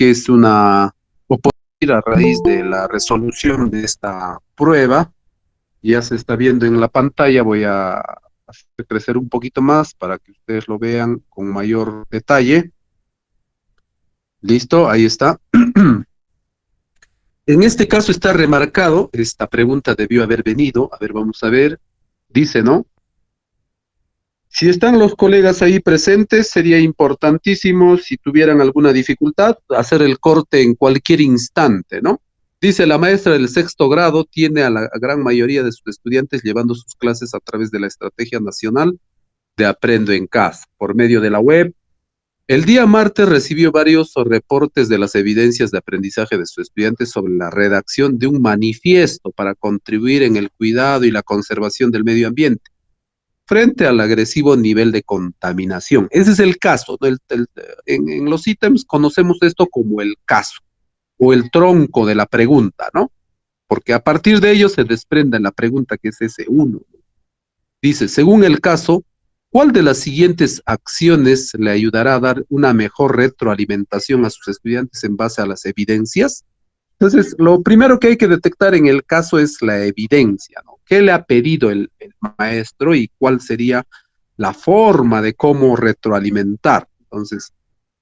que es una, o puedo ir a raíz de la resolución de esta prueba. Ya se está viendo en la pantalla, voy a hacer crecer un poquito más para que ustedes lo vean con mayor detalle. Listo, ahí está. En este caso está remarcado, esta pregunta debió haber venido, a ver, vamos a ver, dice, ¿no? Si están los colegas ahí presentes, sería importantísimo, si tuvieran alguna dificultad, hacer el corte en cualquier instante, ¿no? Dice, la maestra del sexto grado tiene a la gran mayoría de sus estudiantes llevando sus clases a través de la Estrategia Nacional de Aprendo en Casa, por medio de la web. El día martes recibió varios reportes de las evidencias de aprendizaje de sus estudiantes sobre la redacción de un manifiesto para contribuir en el cuidado y la conservación del medio ambiente frente al agresivo nivel de contaminación. Ese es el caso, ¿no? En los ítems conocemos esto como el caso o el tronco de la pregunta, ¿no? Porque a partir de ello se desprende la pregunta que es ese uno. Dice, según el caso, ¿cuál de las siguientes acciones le ayudará a dar una mejor retroalimentación a sus estudiantes en base a las evidencias? Entonces, lo primero que hay que detectar en el caso es la evidencia, ¿no? ¿Qué le ha pedido el maestro y cuál sería la forma de cómo retroalimentar? Entonces,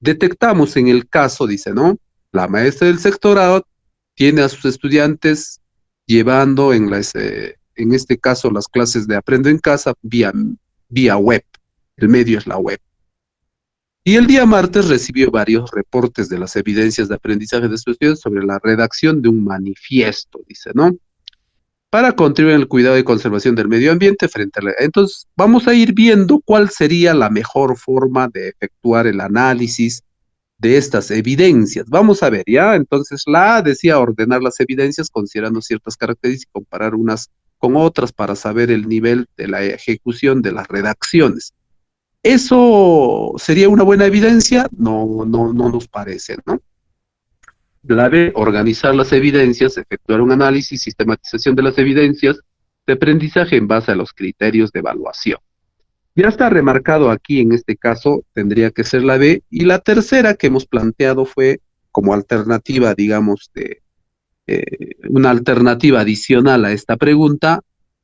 detectamos en el caso, dice, ¿no? La maestra del sexto grado tiene a sus estudiantes llevando en este caso las clases de Aprendo en Casa vía web. El medio es la web. Y el día martes recibió varios reportes de las evidencias de aprendizaje de sus estudiantes sobre la redacción de un manifiesto, dice, ¿no? Para contribuir en el cuidado y conservación del medio ambiente frente a la... Entonces, vamos a ir viendo cuál sería la mejor forma de efectuar el análisis de estas evidencias. Vamos a ver, ¿ya? Entonces, la A decía ordenar las evidencias considerando ciertas características y comparar unas con otras para saber el nivel de la ejecución de las redacciones. ¿Eso sería una buena evidencia? No, no, no nos parece, ¿no? La B, organizar las evidencias, efectuar un análisis, sistematización de las evidencias de aprendizaje en base a los criterios de evaluación. Ya está remarcado aquí, en este caso, tendría que ser la B. Y la tercera que hemos planteado fue como alternativa, digamos, de una alternativa adicional a esta pregunta,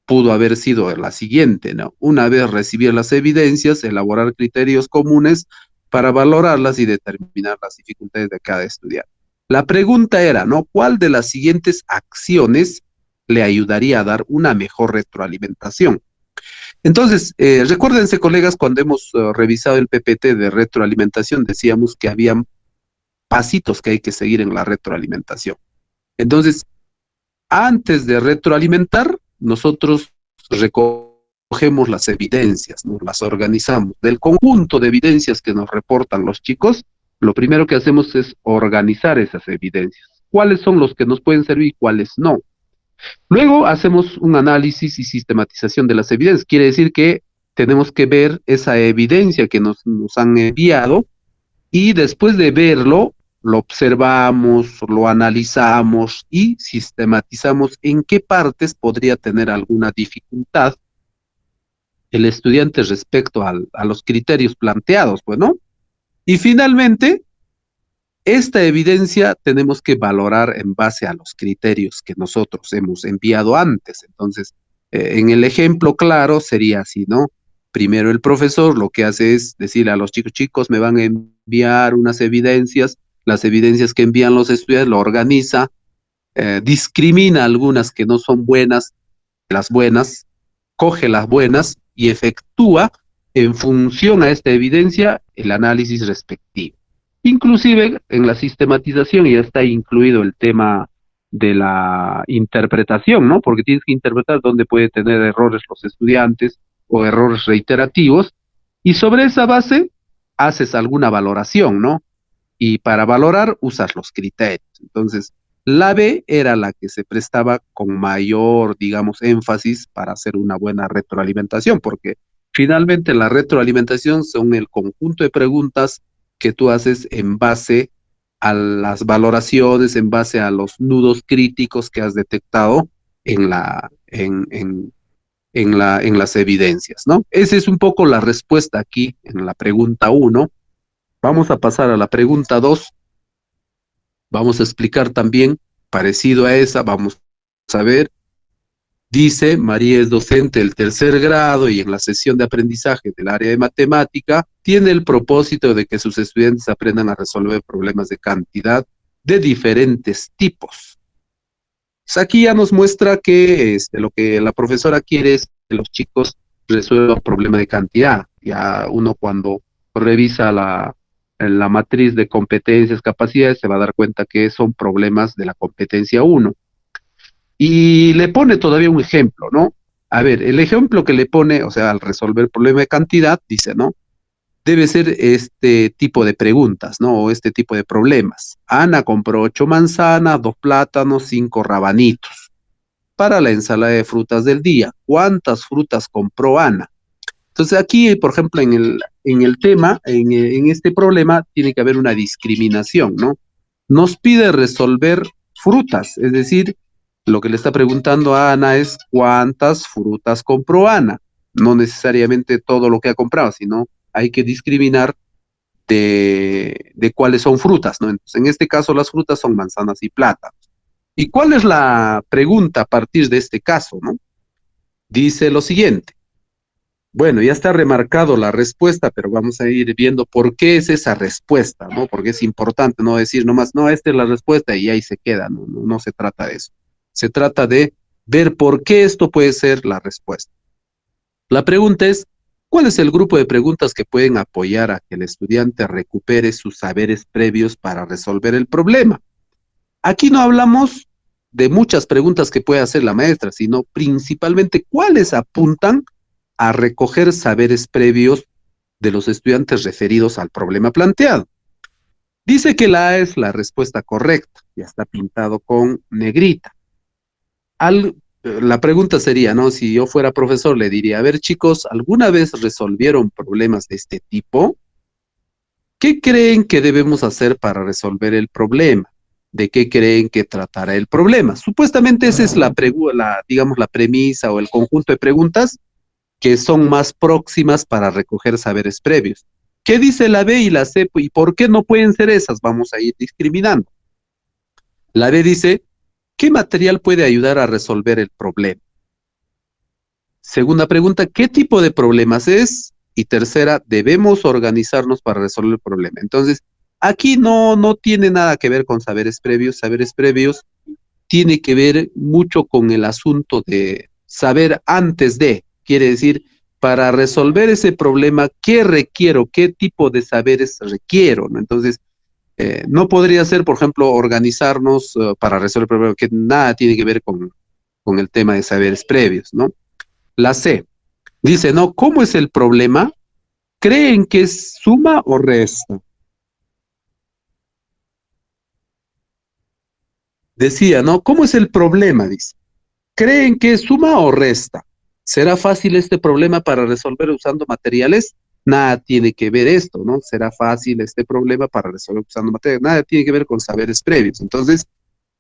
pudo haber sido la siguiente, ¿no? Una vez recibir las evidencias, elaborar criterios comunes para valorarlas y determinar las dificultades de cada estudiante. La pregunta era, ¿no? ¿Cuál de las siguientes acciones le ayudaría a dar una mejor retroalimentación? Entonces, recuérdense, colegas, cuando hemos revisado el PPT de retroalimentación, decíamos que habían pasitos que hay que seguir en la retroalimentación. Entonces, antes de retroalimentar, nosotros recogemos las evidencias, ¿no? Las organizamos. Del conjunto de evidencias que nos reportan los chicos, lo primero que hacemos es organizar esas evidencias. ¿Cuáles son los que nos pueden servir y cuáles no? Luego hacemos un análisis y sistematización de las evidencias. Quiere decir que tenemos que ver esa evidencia que nos han enviado y después de verlo, lo observamos, lo analizamos y sistematizamos en qué partes podría tener alguna dificultad el estudiante respecto a los criterios planteados, pues, ¿no? Y finalmente, esta evidencia tenemos que valorar en base a los criterios que nosotros hemos enviado antes. Entonces, en el ejemplo claro sería así, ¿no? Primero el profesor lo que hace es decirle a los chicos, chicos, me van a enviar unas evidencias, las evidencias que envían los estudiantes, lo organiza, discrimina algunas que no son buenas, las buenas, coge las buenas y efectúa en función a esta evidencia el análisis respectivo. Inclusive en la sistematización ya está incluido el tema de la interpretación, ¿no? Porque tienes que interpretar dónde puede tener errores los estudiantes o errores reiterativos, y sobre esa base haces alguna valoración, ¿no? Y para valorar usas los criterios. Entonces, la B era la que se prestaba con mayor, digamos, énfasis para hacer una buena retroalimentación, porque finalmente la retroalimentación son el conjunto de preguntas que tú haces en base a las valoraciones, en base a los nudos críticos que has detectado en las evidencias, ¿no? Esa es un poco la respuesta aquí en la pregunta 1. Vamos a pasar a la pregunta 2. Vamos a explicar también, parecido a esa, vamos a ver. Dice, María es docente del tercer grado y en la sesión de aprendizaje del área de matemática tiene el propósito de que sus estudiantes aprendan a resolver problemas de cantidad de diferentes tipos. Pues aquí ya nos muestra que lo que la profesora quiere es que los chicos resuelvan problemas de cantidad. Ya uno cuando revisa la matriz de competencias, capacidades, se va a dar cuenta que son problemas de la competencia uno. Y le pone todavía un ejemplo, ¿no? A ver, el ejemplo que le pone, o sea, al resolver el problema de cantidad, dice, ¿no? Debe ser este tipo de preguntas, ¿no? O este tipo de problemas. Ana compró 8 manzanas, 2 plátanos, 5 rabanitos. Para la ensalada de frutas del día, ¿cuántas frutas compró Ana? Entonces aquí, por ejemplo, en el tema, en este problema, tiene que haber una discriminación, ¿no? Nos pide resolver frutas, es decir, lo que le está preguntando a Ana es cuántas frutas compró Ana, no necesariamente todo lo que ha comprado, sino hay que discriminar de cuáles son frutas, ¿no? Entonces, en este caso, las frutas son manzanas y plátanos. ¿Y cuál es la pregunta a partir de este caso, no? Dice lo siguiente. Bueno, ya está remarcado la respuesta, pero vamos a ir viendo por qué es esa respuesta, ¿no? Porque es importante no decir nomás, no, esta es la respuesta y ahí se queda, no se trata de eso. Se trata de ver por qué esto puede ser la respuesta. La pregunta es, ¿cuál es el grupo de preguntas que pueden apoyar a que el estudiante recupere sus saberes previos para resolver el problema? Aquí no hablamos de muchas preguntas que puede hacer la maestra, sino principalmente cuáles apuntan a recoger saberes previos de los estudiantes referidos al problema planteado. Dice que la A es la respuesta correcta, ya está pintado con negrita. La pregunta sería, ¿no? Si yo fuera profesor, le diría, a ver chicos, ¿alguna vez resolvieron problemas de este tipo? ¿Qué creen que debemos hacer para resolver el problema? ¿De qué creen que tratará el problema? Supuestamente esa es digamos, la premisa o el conjunto de preguntas que son más próximas para recoger saberes previos. ¿Qué dice la B y la C? ¿Y por qué no pueden ser esas? Vamos a ir discriminando. La B dice, ¿qué material puede ayudar a resolver el problema? Segunda pregunta, ¿qué tipo de problemas es? Y tercera, ¿debemos organizarnos para resolver el problema? Entonces, aquí no tiene nada que ver con saberes previos. Saberes previos tiene que ver mucho con el asunto de saber antes de, quiere decir, para resolver ese problema, ¿qué requiero? ¿Qué tipo de saberes requiero? ¿No? Entonces, no podría ser, por ejemplo, organizarnos para resolver el problema, que nada tiene que ver con el tema de saberes previos, ¿no? La C dice, ¿no? ¿Cómo es el problema? ¿Creen que es suma o resta? Decía, ¿no? ¿Cómo es el problema? Dice. ¿Creen que es suma o resta? ¿Será fácil este problema para resolver usando materiales? Nada tiene que ver esto, ¿no? ¿Será fácil este problema para resolver usando materiales? Nada tiene que ver con saberes previos. Entonces,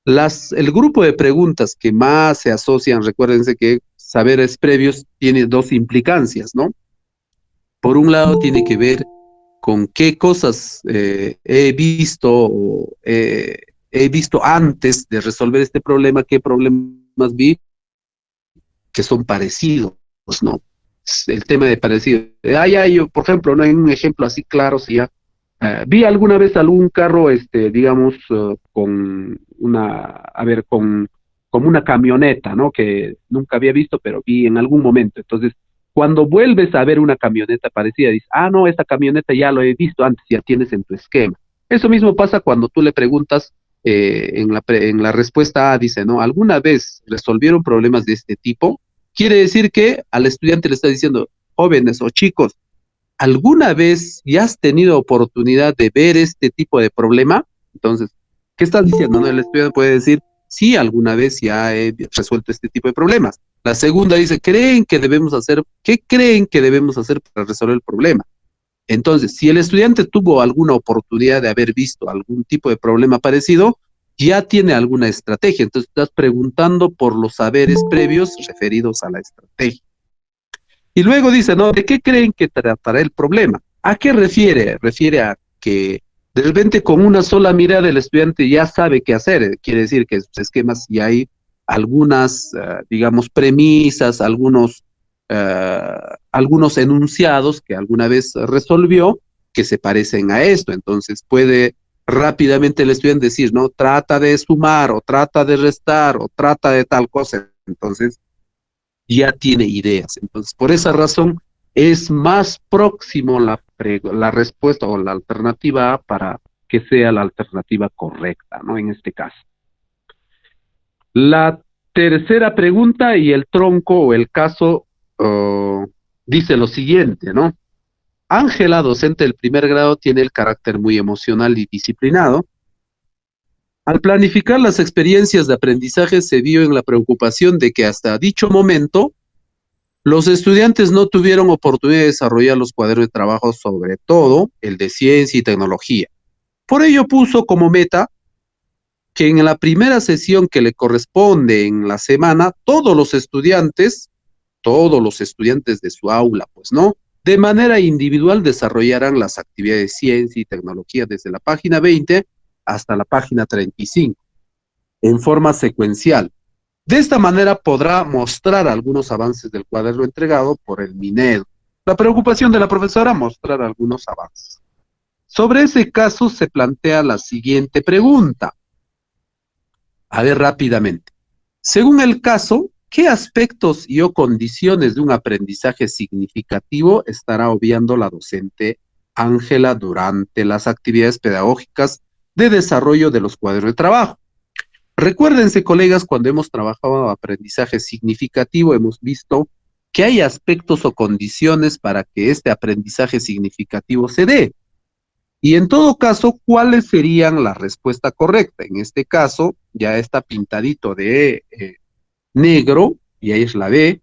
el grupo de preguntas que más se asocian, recuérdense que saberes previos tiene dos implicancias, ¿no? Por un lado, tiene que ver con qué cosas he visto antes de resolver este problema, qué problemas vi que son parecidos, ¿no? El tema de parecido. Yo, por ejemplo, no hay un ejemplo así claro, si ya vi alguna vez algún carro, digamos, con como una camioneta, ¿no? Que nunca había visto, pero vi en algún momento. Entonces, cuando vuelves a ver una camioneta parecida, dices, no, esta camioneta ya lo he visto antes, ya tienes en tu esquema. Eso mismo pasa cuando tú le preguntas en la respuesta A, dice, ¿no? ¿Alguna vez resolvieron problemas de este tipo? Quiere decir que al estudiante le está diciendo, jóvenes o chicos, ¿alguna vez ya has tenido oportunidad de ver este tipo de problema? Entonces, ¿qué estás diciendo? ¿No? El estudiante puede decir, sí, alguna vez ya he resuelto este tipo de problemas. La segunda dice, ¿qué creen que debemos hacer para resolver el problema? Entonces, si el estudiante tuvo alguna oportunidad de haber visto algún tipo de problema parecido, ya tiene alguna estrategia. Entonces, estás preguntando por los saberes previos referidos a la estrategia. Y luego dice, ¿no? ¿De qué creen que tratará el problema? ¿A qué refiere? Refiere a que De repente, con una sola mirada, el estudiante ya sabe qué hacer. Quiere decir que en sus esquemas ya hay algunas, digamos, premisas, algunos enunciados que alguna vez resolvió que se parecen a esto. Entonces puede rápidamente el estudiante decir, no, trata de sumar, o trata de restar, o trata de tal cosa. Entonces ya tiene ideas. Entonces, por esa razón, es más próximo la respuesta o la alternativa A para que sea la alternativa correcta, ¿no? En este caso. La tercera pregunta y el tronco o el caso dice lo siguiente, ¿no? Ángela, docente del primer grado, tiene el carácter muy emocional y disciplinado. Al planificar las experiencias de aprendizaje se vio en la preocupación de que hasta dicho momento los estudiantes no tuvieron oportunidad de desarrollar los cuadernos de trabajo, sobre todo el de ciencia y tecnología. Por ello puso como meta que en la primera sesión que le corresponde en la semana, todos los estudiantes de su aula, pues no, de manera individual desarrollarán las actividades de ciencia y tecnología desde la página 20 hasta la página 35, en forma secuencial. De esta manera podrá mostrar algunos avances del cuaderno entregado por el Minedo. La preocupación de la profesora, mostrar algunos avances. Sobre ese caso se plantea la siguiente pregunta. A ver rápidamente. Según el caso, ¿qué aspectos y o condiciones de un aprendizaje significativo estará obviando la docente Ángela durante las actividades pedagógicas de desarrollo de los cuadernos de trabajo? Recuérdense, colegas, cuando hemos trabajado aprendizaje significativo, hemos visto que hay aspectos o condiciones para que este aprendizaje significativo se dé. Y en todo caso, ¿cuáles serían la respuesta correcta? En este caso, ya está pintadito de negro, y ahí es la B,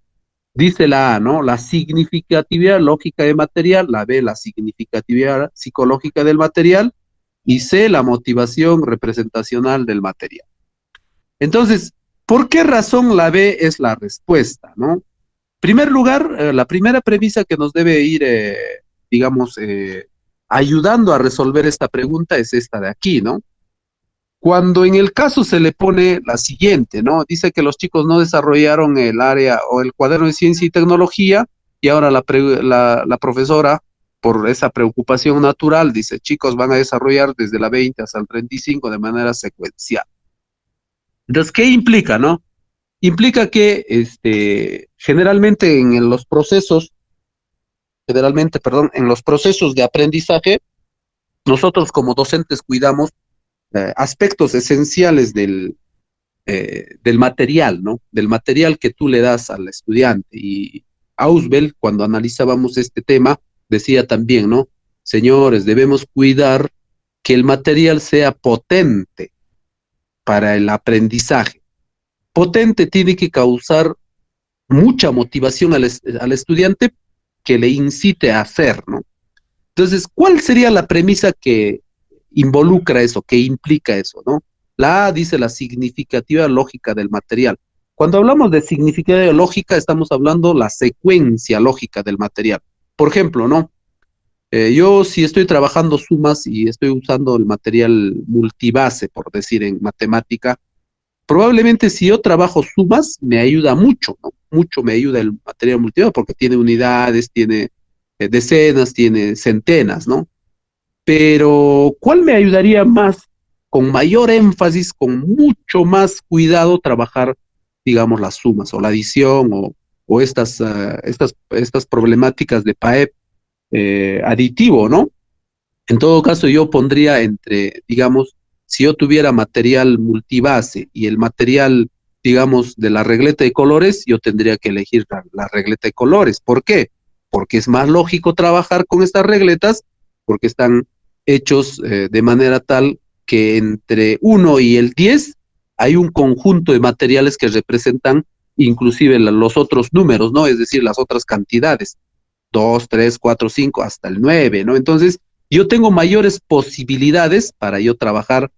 dice la A, ¿no? La significatividad lógica del material, la B, la significatividad psicológica del material, y C, la motivación representacional del material. Entonces, ¿por qué razón la B es la respuesta, no? En primer lugar, la primera premisa que nos debe ir, digamos, ayudando a resolver esta pregunta es esta de aquí, ¿no? Cuando en el caso se le pone la siguiente, ¿no? Dice que los chicos no desarrollaron el área o el cuaderno de ciencia y tecnología, y ahora la profesora, por esa preocupación natural, dice, chicos van a desarrollar desde la 20 hasta el 35 de manera secuencial. Entonces, ¿qué implica, no? Implica que generalmente en los procesos de aprendizaje, nosotros como docentes cuidamos aspectos esenciales del material, ¿no? Del material que tú le das al estudiante. Y Ausubel, cuando analizábamos este tema, decía también, ¿no? Señores, debemos cuidar que el material sea potente para el aprendizaje. Potente tiene que causar mucha motivación al estudiante que le incite a hacer, ¿no? Entonces, ¿cuál sería la premisa que involucra eso, que implica eso, ¿no? La A dice la significativa lógica del material. Cuando hablamos de significativa lógica, estamos hablando la secuencia lógica del material. Por ejemplo, ¿no? Yo si estoy trabajando sumas y estoy usando el material multibase, por decir en matemática, probablemente si yo trabajo sumas, me ayuda mucho, ¿no? Mucho me ayuda el material multibase porque tiene unidades, tiene decenas, tiene centenas, ¿no? Pero ¿cuál me ayudaría más, con mayor énfasis, con mucho más cuidado, trabajar, digamos, las sumas o la adición o estas problemáticas de PAEP aditivo, ¿no? En todo caso, yo pondría entre, digamos, si yo tuviera material multibase y el material, digamos, de la regleta de colores, yo tendría que elegir la regleta de colores. ¿Por qué? Porque es más lógico trabajar con estas regletas, porque están hechos de manera tal que entre 1 y el 10 hay un conjunto de materiales que representan inclusive los otros números, ¿no? Es decir, las otras cantidades, 2, 3, 4, 5, hasta el 9, ¿no? Entonces, yo tengo mayores posibilidades para yo trabajar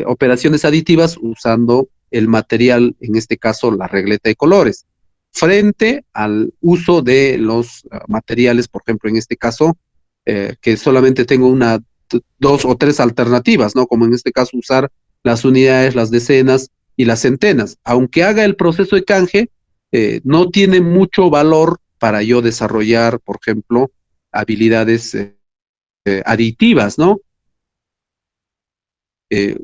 operaciones aditivas usando el material, en este caso la regleta de colores, frente al uso de los materiales, por ejemplo, en este caso, que solamente tengo una dos o tres alternativas, ¿no? Como en este caso usar las unidades, las decenas y las centenas. Aunque haga el proceso de canje, no tiene mucho valor para yo desarrollar, por ejemplo, habilidades aditivas, ¿no?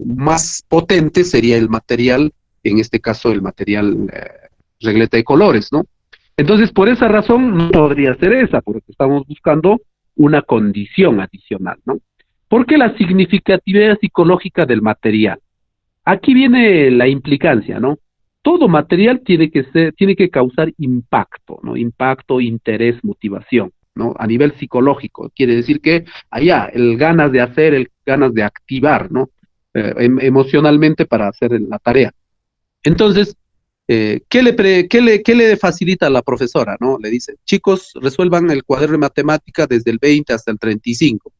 Más potente sería el material, en este caso el material regleta de colores, ¿no? Entonces, por esa razón, no podría ser esa, porque estamos buscando una condición adicional, ¿no? Porque la significatividad psicológica del material. Aquí viene la implicancia, ¿no? Todo material tiene que causar impacto, ¿no? Impacto, interés, motivación, ¿no? A nivel psicológico. Quiere decir que allá, el ganas de hacer, el ganas de activar, ¿no? Emocionalmente para hacer la tarea. Entonces, ¿qué le facilita a la profesora, no? Le dice, chicos, resuelvan el cuaderno de matemática desde el 20 hasta el 35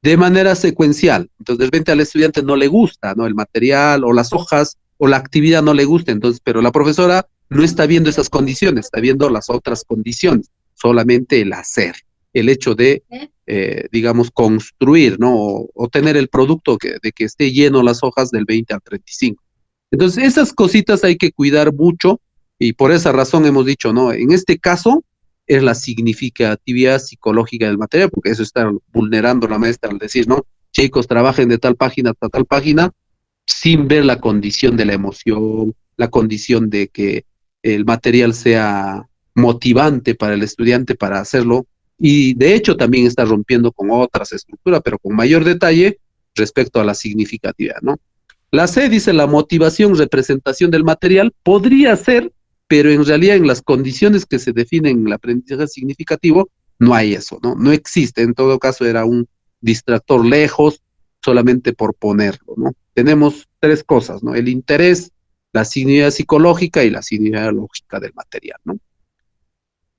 de manera secuencial. Entonces, de repente al estudiante no le gusta, ¿no? El material o las hojas o la actividad no le gusta, entonces, pero la profesora no está viendo esas condiciones, está viendo las otras condiciones, solamente el hacer, el hecho de, digamos, construir, ¿no? O tener el producto de que esté lleno las hojas del 20 al 35. Entonces, esas cositas hay que cuidar mucho y por esa razón hemos dicho, ¿no? En este caso, es la significatividad psicológica del material, porque eso está vulnerando la maestra al decir, ¿no? Chicos, trabajen de tal página hasta tal página, sin ver la condición de la emoción, la condición de que el material sea motivante para el estudiante para hacerlo, y de hecho también está rompiendo con otras estructuras, pero con mayor detalle respecto a la significatividad, ¿no? La C dice la motivación, representación del material, podría ser, pero en realidad en las condiciones que se definen en el aprendizaje significativo, no hay eso, ¿no? No existe, en todo caso era un distractor lejos, solamente por ponerlo, ¿no? Tenemos tres cosas, ¿no? El interés, la significación psicológica y la significación lógica del material, ¿no?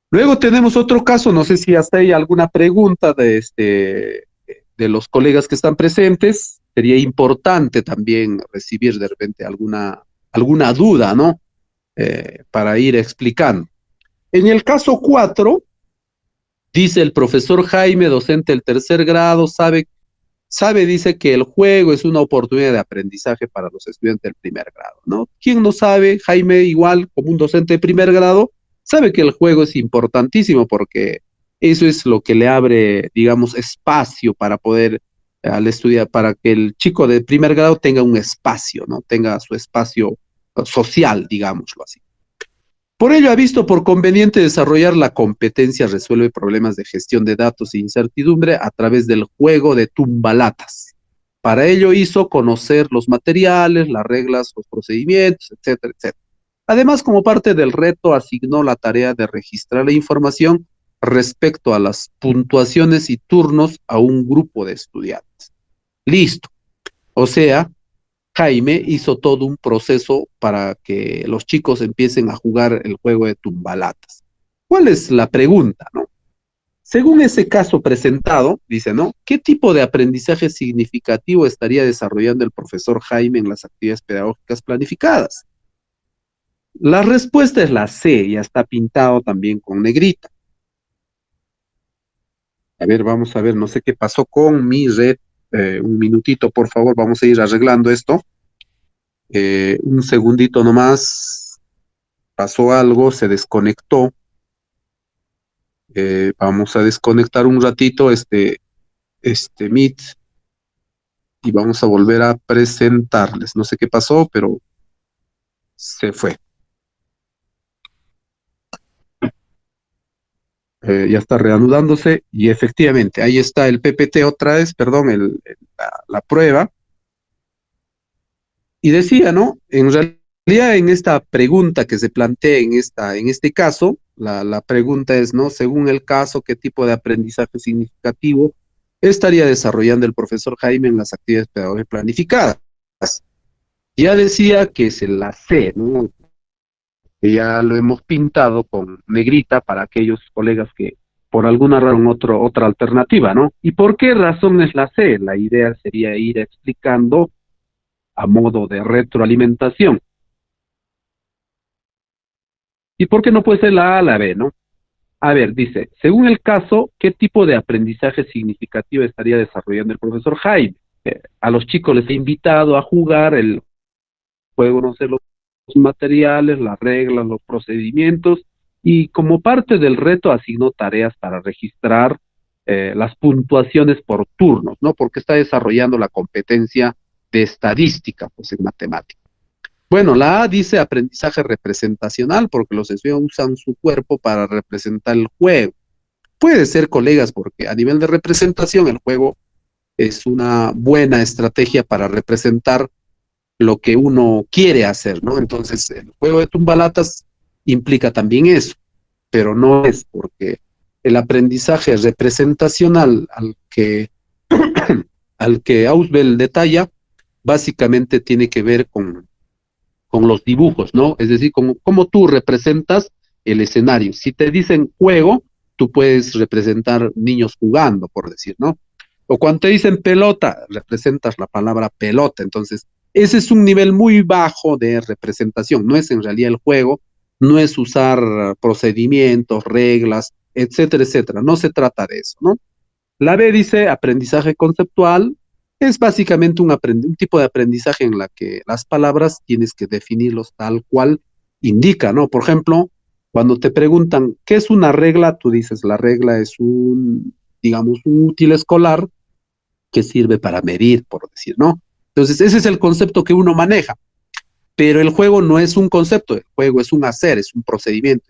Luego tenemos otro caso, no sé si hasta hay alguna pregunta de los colegas que están presentes. Sería importante también recibir de repente alguna duda, ¿no? Para ir explicando. En el caso 4 dice el profesor Jaime, docente del tercer grado, dice que el juego es una oportunidad de aprendizaje para los estudiantes del primer grado, ¿no? ¿Quién no sabe? Jaime, igual como un docente de primer grado, sabe que el juego es importantísimo porque eso es lo que le abre, digamos, espacio para poder al estudiar, para que el chico de primer grado tenga un espacio, ¿no? Tenga su espacio social, digámoslo así. Por ello, ha visto por conveniente desarrollar la competencia resuelve problemas de gestión de datos e incertidumbre a través del juego de tumbalatas. Para ello hizo conocer los materiales, las reglas, los procedimientos, etcétera, etcétera. Además, como parte del reto, asignó la tarea de registrar la información respecto a las puntuaciones y turnos a un grupo de estudiantes. Listo. O sea, Jaime hizo todo un proceso para que los chicos empiecen a jugar el juego de tumbalatas. ¿Cuál es la pregunta, no? Según ese caso presentado, dice, ¿no? ¿Qué tipo de aprendizaje significativo estaría desarrollando el profesor Jaime en las actividades pedagógicas planificadas? La respuesta es la C, ya está pintado también con negrita. A ver, vamos a ver, no sé qué pasó con mi red. Un minutito, por favor, vamos a ir arreglando esto. Un segundito nomás. Pasó algo, se desconectó. Vamos a desconectar un ratito este Meet y vamos a volver a presentarles. No sé qué pasó, pero se fue. Ya está reanudándose y efectivamente, ahí está el PPT otra vez, perdón, la prueba. Y decía, ¿no? En realidad, en esta pregunta que se plantea en este caso, la pregunta es, ¿no? Según el caso, ¿qué tipo de aprendizaje significativo estaría desarrollando el profesor Jaime en las actividades pedagógicas planificadas? Ya decía que se la C, ¿no? Que ya lo hemos pintado con negrita para aquellos colegas que por alguna razón otra alternativa, ¿no? ¿Y por qué razón es la C? La idea sería ir explicando a modo de retroalimentación. ¿Y por qué no puede ser la A, la B, no? A ver, dice, según el caso, ¿qué tipo de aprendizaje significativo estaría desarrollando el profesor Jaime? A los chicos les he invitado a jugar el juego, conocer los materiales, las reglas, los procedimientos, y como parte del reto asignó tareas para registrar las puntuaciones por turnos, ¿no? Porque está desarrollando la competencia de estadística, pues en matemáticas. Bueno, la A dice aprendizaje representacional, porque los estudiantes usan su cuerpo para representar el juego. Puede ser, colegas, porque a nivel de representación el juego es una buena estrategia para representar lo que uno quiere hacer, ¿no? Entonces, el juego de tumbalatas implica también eso, pero no es porque el aprendizaje representacional al que Ausubel detalla, básicamente tiene que ver con los dibujos, ¿no? Es decir, con cómo tú representas el escenario. Si te dicen juego, tú puedes representar niños jugando, por decir, ¿no? O cuando te dicen pelota, representas la palabra pelota. Entonces, ese es un nivel muy bajo de representación. No es en realidad el juego, no es usar procedimientos, reglas, etcétera, etcétera. No se trata de eso, ¿no? La B dice aprendizaje conceptual. Es básicamente un tipo de aprendizaje en la que las palabras tienes que definirlos tal cual indica, ¿no? Por ejemplo, cuando te preguntan qué es una regla, tú dices la regla es digamos, un útil escolar que sirve para medir, por decir, ¿no? Entonces, ese es el concepto que uno maneja, pero el juego no es un concepto, el juego es un hacer, es un procedimiento,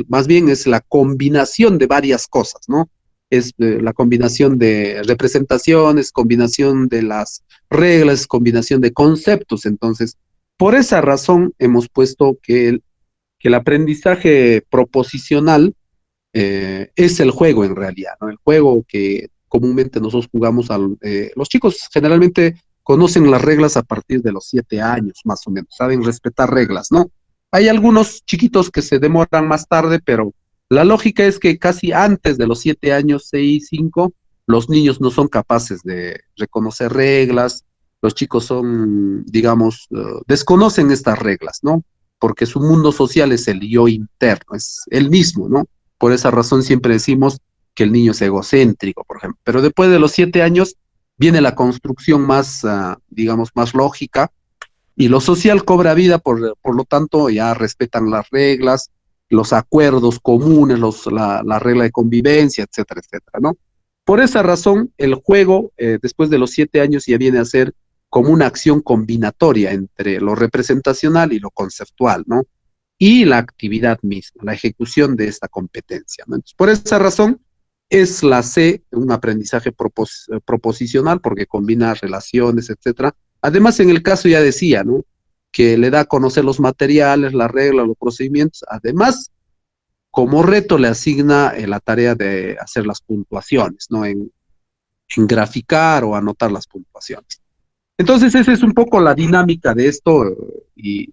más bien es la combinación de varias cosas, ¿no? Es la combinación de representaciones, combinación de las reglas, combinación de conceptos. Entonces, por esa razón hemos puesto que el aprendizaje proposicional es el juego en realidad, ¿no? El juego que comúnmente nosotros jugamos los chicos generalmente conocen las reglas a partir de los 7 años, más o menos, saben respetar reglas, ¿no? Hay algunos chiquitos que se demoran más tarde, pero la lógica es que casi antes de los 7 años, 6, 5, los niños no son capaces de reconocer reglas, los chicos son, digamos, desconocen estas reglas, ¿no? Porque su mundo social es el yo interno, es el mismo, ¿no? Por esa razón siempre decimos que el niño es egocéntrico, por ejemplo. Pero después de los 7 años viene la construcción más, digamos, más lógica, y lo social cobra vida, por lo tanto ya respetan las reglas, los acuerdos comunes, la regla de convivencia, etcétera, etcétera, ¿no? Por esa razón, el juego, después de los 7 años, ya viene a ser como una acción combinatoria entre lo representacional y lo conceptual, ¿no? Y la actividad misma, la ejecución de esta competencia, ¿no? Entonces, por esa razón, es la C, un aprendizaje proposicional, porque combina relaciones, etcétera. Además, en el caso ya decía, ¿no? Que le da a conocer los materiales, las reglas, los procedimientos. Además, como reto le asigna la tarea de hacer las puntuaciones, ¿no? En graficar o anotar las puntuaciones. Entonces, esa es un poco la dinámica de esto, y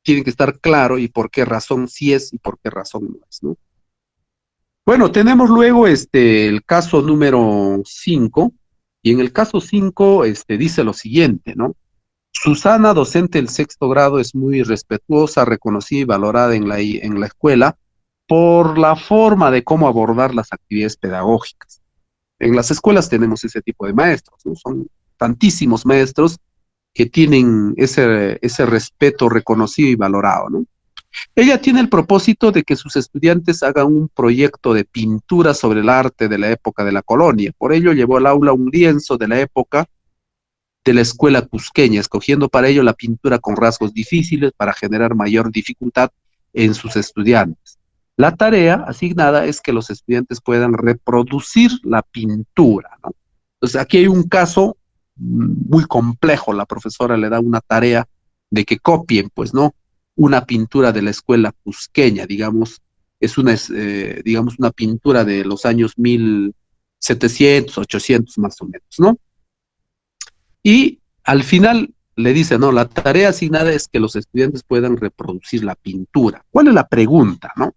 tiene que estar claro y por qué razón sí es y por qué razón no es, ¿no? Bueno, tenemos luego el caso número 5, y en el caso 5 dice lo siguiente, ¿no? Susana, docente del sexto grado, es muy respetuosa, reconocida y valorada en la escuela por la forma de cómo abordar las actividades pedagógicas. En las escuelas tenemos ese tipo de maestros, ¿no? Son tantísimos maestros que tienen ese respeto reconocido y valorado, ¿no? Ella tiene el propósito de que sus estudiantes hagan un proyecto de pintura sobre el arte de la época de la colonia. Por ello llevó al aula un lienzo de la época de la escuela cusqueña, escogiendo para ello la pintura con rasgos difíciles para generar mayor dificultad en sus estudiantes. La tarea asignada es que los estudiantes puedan reproducir la pintura, ¿no? Entonces aquí hay un caso muy complejo. La profesora le da una tarea de que copien, pues, ¿no? Una pintura de la escuela cusqueña, digamos, digamos, una pintura de los años 1700, 800 más o menos, ¿no? Y al final le dice, no, la tarea asignada es que los estudiantes puedan reproducir la pintura. ¿Cuál es la pregunta, no?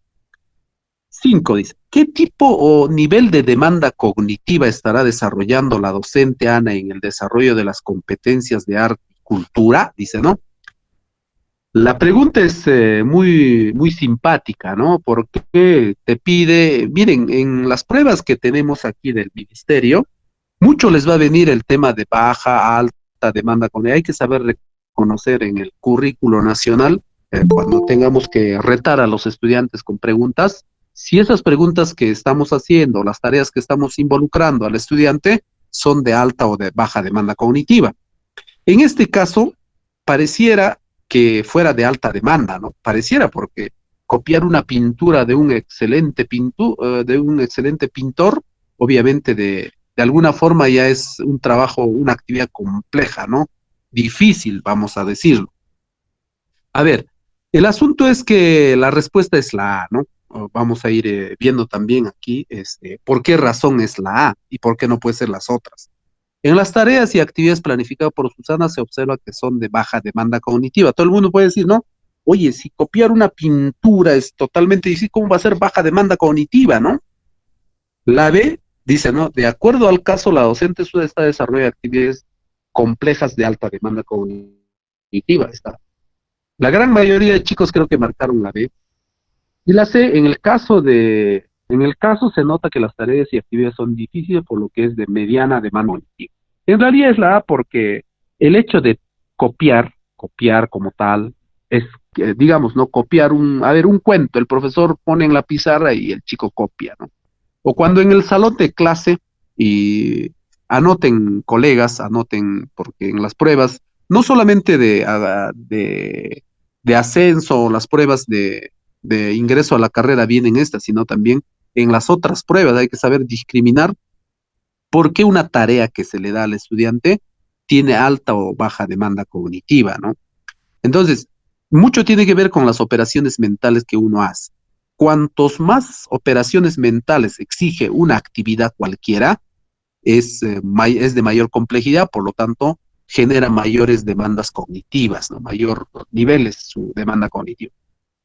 5 dice, ¿qué tipo o nivel de demanda cognitiva estará desarrollando la docente Ana en el desarrollo de las competencias de arte y cultura? Dice, ¿no? La pregunta es muy simpática, ¿no? Porque te pide, miren, en las pruebas que tenemos aquí del ministerio, mucho les va a venir el tema de baja, alta demanda, hay que saber reconocer en el currículo nacional, cuando tengamos que retar a los estudiantes con preguntas, si esas preguntas que estamos haciendo, las tareas que estamos involucrando al estudiante, son de alta o de baja demanda cognitiva. En este caso, pareciera que fuera de alta demanda, ¿no? Pareciera porque copiar una pintura de un excelente de un excelente pintor, obviamente de alguna forma ya es un trabajo, una actividad compleja, ¿no? Difícil, vamos a decirlo. A ver, el asunto es que la respuesta es la A, ¿no? Vamos a ir viendo también aquí por qué razón es la A y por qué no puede ser las otras. En las tareas y actividades planificadas por Susana se observa que son de baja demanda cognitiva. Todo el mundo puede decir, ¿no? Oye, si copiar una pintura es totalmente difícil, ¿cómo va a ser baja demanda cognitiva, no? La B dice, ¿no? De acuerdo al caso, la docente está desarrolla actividades complejas de alta demanda cognitiva. Está. La gran mayoría de chicos creo que marcaron la B. Y la C, en el caso se nota que las tareas y actividades son difíciles, por lo que es de mediana demanda cognitiva. En realidad es la A porque el hecho de copiar como tal, es, digamos, ¿no? Copiar a ver, un cuento, el profesor pone en la pizarra y el chico copia, ¿no? O cuando en el salón de clase y anoten colegas, anoten, porque en las pruebas, no solamente de ascenso o las pruebas de ingreso a la carrera vienen estas, sino también en las otras pruebas hay que saber discriminar por qué una tarea que se le da al estudiante tiene alta o baja demanda cognitiva, ¿no? Entonces, mucho tiene que ver con las operaciones mentales que uno hace. Cuantos más operaciones mentales exige una actividad cualquiera, es de mayor complejidad, por lo tanto, genera mayores demandas cognitivas, ¿no? Mayor niveles su demanda cognitiva.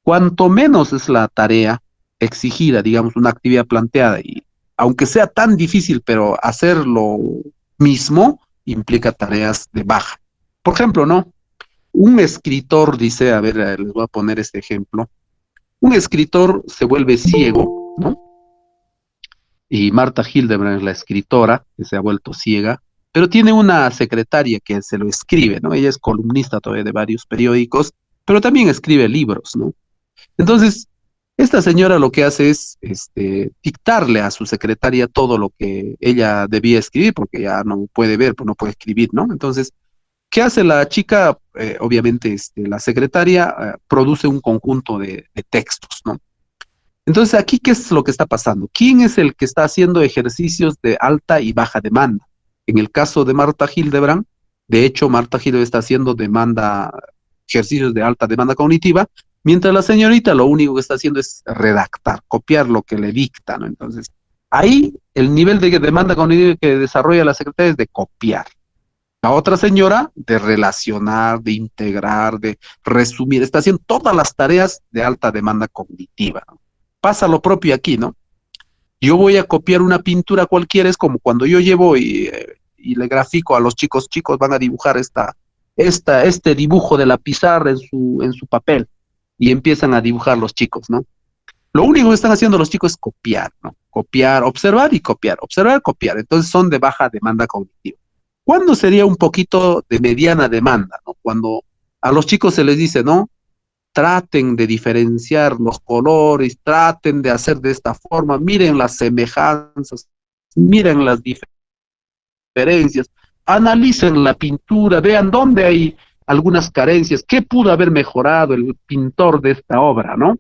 Cuanto menos es la tarea exigida, digamos, una actividad planteada, y aunque sea tan difícil, pero hacer lo mismo implica tareas de baja. Por ejemplo, ¿no? Un escritor dice, a ver, les voy a poner este ejemplo, un escritor se vuelve ciego, ¿no? Y Marta Hildebrand es la escritora que se ha vuelto ciega, pero tiene una secretaria que se lo escribe, ¿no? Ella es columnista todavía de varios periódicos, pero también escribe libros, ¿no? Entonces, esta señora lo que hace es dictarle a su secretaria todo lo que ella debía escribir, porque ya no puede ver, pues no puede escribir, ¿no? Entonces, ¿qué hace la chica? Obviamente, la secretaria produce un conjunto de textos, ¿no? Entonces, aquí, ¿qué es lo que está pasando? ¿Quién es el que está haciendo ejercicios de alta y baja demanda? En el caso de Marta Hildebrand, de hecho, Marta Hildebrand está haciendo ejercicios de alta demanda cognitiva, mientras la señorita lo único que está haciendo es redactar, copiar lo que le dicta, ¿no? Entonces, ahí el nivel de demanda cognitiva que desarrolla la secretaria es de copiar. La otra señora de relacionar, de integrar, de resumir, está haciendo todas las tareas de alta demanda cognitiva, ¿no? Pasa lo propio aquí, ¿no? Yo voy a copiar una pintura cualquiera, es como cuando yo llevo y le grafico a los chicos, chicos van a dibujar este dibujo de la pizarra en su papel y empiezan a dibujar los chicos, ¿no? Lo único que están haciendo los chicos es copiar, ¿no? Copiar, observar y copiar, observar, copiar. Entonces son de baja demanda cognitiva. ¿Cuándo sería un poquito de mediana demanda, ¿no? Cuando a los chicos se les dice, ¿no? Traten de diferenciar los colores, traten de hacer de esta forma, miren las semejanzas, miren las diferencias, analicen la pintura, vean dónde hay algunas carencias, qué pudo haber mejorado el pintor de esta obra, ¿no?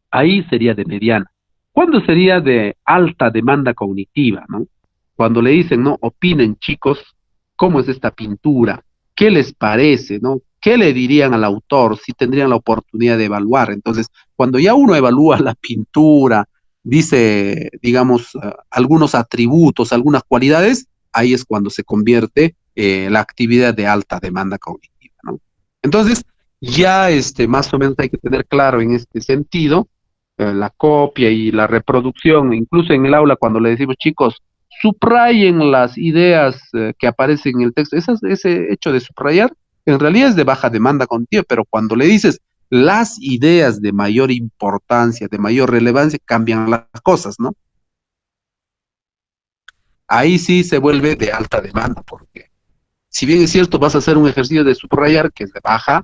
Ahí sería de mediana. ¿Cuándo sería de alta demanda cognitiva, ¿no? Cuando le dicen, ¿no? Opinen, chicos, ¿cómo es esta pintura? ¿Qué les parece, no? ¿Qué le dirían al autor si tendrían la oportunidad de evaluar? Entonces, cuando ya uno evalúa la pintura, dice, digamos, algunos atributos, algunas cualidades, ahí es cuando se convierte la actividad de alta demanda cognitiva, ¿no? Entonces, ya más o menos hay que tener claro en este sentido la copia y la reproducción, incluso en el aula cuando le decimos, chicos, subrayen las ideas que aparecen en el texto. Ese hecho de subrayar en realidad es de baja demanda cognitiva, pero cuando le dices, las ideas de mayor importancia, de mayor relevancia, cambian las cosas, ¿no? Ahí sí se vuelve de alta demanda, porque si bien es cierto, vas a hacer un ejercicio de subrayar, que es de baja,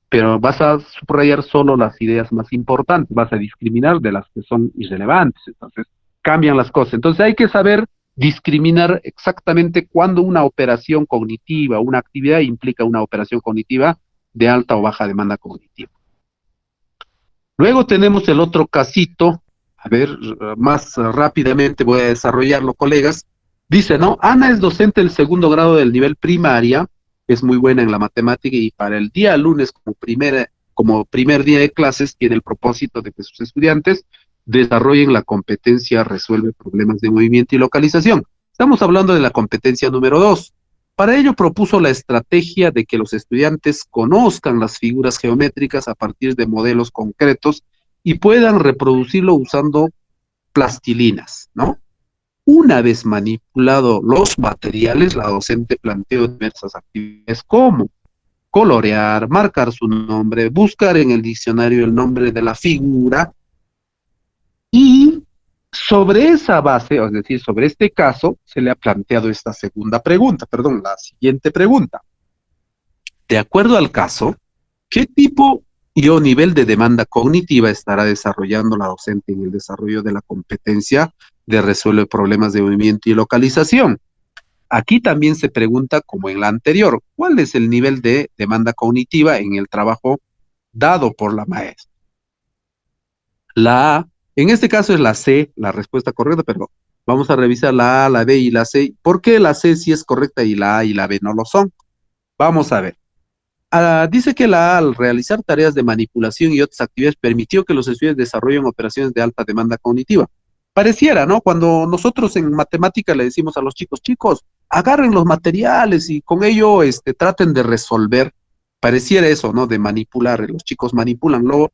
pero vas a subrayar solo las ideas más importantes, vas a discriminar de las que son irrelevantes, entonces cambian las cosas. Entonces hay que saber discriminar exactamente cuándo una operación cognitiva, una actividad implica una operación cognitiva de alta o baja demanda cognitiva. Luego tenemos el otro casito, a ver, más rápidamente voy a desarrollarlo, colegas. Dice, ¿no? Ana es docente del segundo grado del nivel primaria, es muy buena en la matemática y para el día lunes como primer día de clases tiene el propósito de que sus estudiantes desarrollen la competencia resuelve problemas de movimiento y localización. Estamos hablando de la competencia número 2. Para ello propuso la estrategia de que los estudiantes conozcan las figuras geométricas a partir de modelos concretos y puedan reproducirlo usando plastilinas, ¿no? Una vez manipulado los materiales, la docente planteó diversas actividades como colorear, marcar su nombre, buscar en el diccionario el nombre de la figura y sobre esa base, es decir, sobre este caso, se le ha planteado esta segunda pregunta, perdón, la siguiente pregunta. De acuerdo al caso, ¿qué tipo y o nivel de demanda cognitiva estará desarrollando la docente en el desarrollo de la competencia de resuelve problemas de movimiento y localización? Aquí también se pregunta, como en la anterior, ¿cuál es el nivel de demanda cognitiva en el trabajo dado por la maestra? La A, en este caso es la C, la respuesta correcta, pero vamos a revisar la A, la B y la C. ¿Por qué la C sí es correcta y la A y la B no lo son? Vamos a ver. Dice que la A, al realizar tareas de manipulación y otras actividades, permitió que los estudiantes desarrollen operaciones de alta demanda cognitiva. Pareciera, ¿no? Cuando nosotros en matemática le decimos a los chicos, chicos, agarren los materiales y con ello traten de resolver, pareciera eso, ¿no? De manipular, los chicos manipulan. Luego,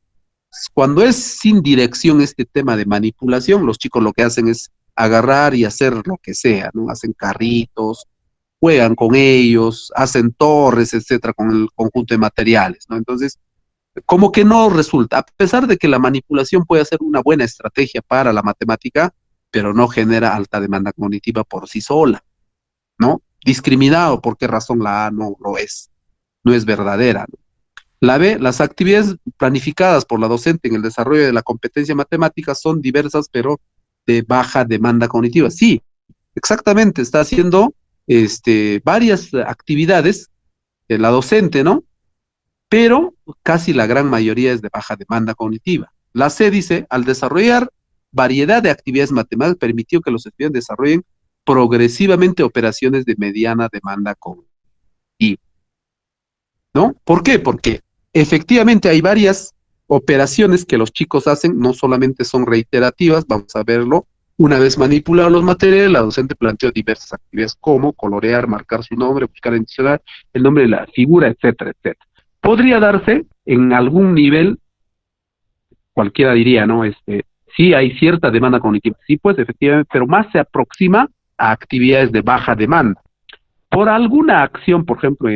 cuando es sin dirección este tema de manipulación, los chicos lo que hacen es agarrar y hacer lo que sea, ¿no? Hacen carritos, juegan con ellos, hacen torres, etcétera, con el conjunto de materiales, ¿no? Entonces, como que no resulta, a pesar de que la manipulación puede ser una buena estrategia para la matemática, pero no genera alta demanda cognitiva por sí sola, ¿no? Discriminado, ¿por qué razón la A no lo es? No es verdadera, ¿no? La B, las actividades planificadas por la docente en el desarrollo de la competencia matemática son diversas, pero de baja demanda cognitiva. Sí, exactamente, está haciendo varias actividades de la docente, ¿no? Pero casi la gran mayoría es de baja demanda cognitiva. La C dice, al desarrollar variedad de actividades matemáticas, permitió que los estudiantes desarrollen progresivamente operaciones de mediana demanda cognitiva, ¿no? ¿Por qué? Porque efectivamente hay varias operaciones que los chicos hacen, no solamente son reiterativas, vamos a verlo. Una vez manipulados los materiales, la docente planteó diversas actividades como colorear, marcar su nombre, buscar en diccionario el nombre de la figura, etcétera, etcétera. Podría darse en algún nivel, cualquiera diría, ¿no? Sí hay cierta demanda cognitiva, sí, pues efectivamente, pero más se aproxima a actividades de baja demanda. Por alguna acción, por ejemplo,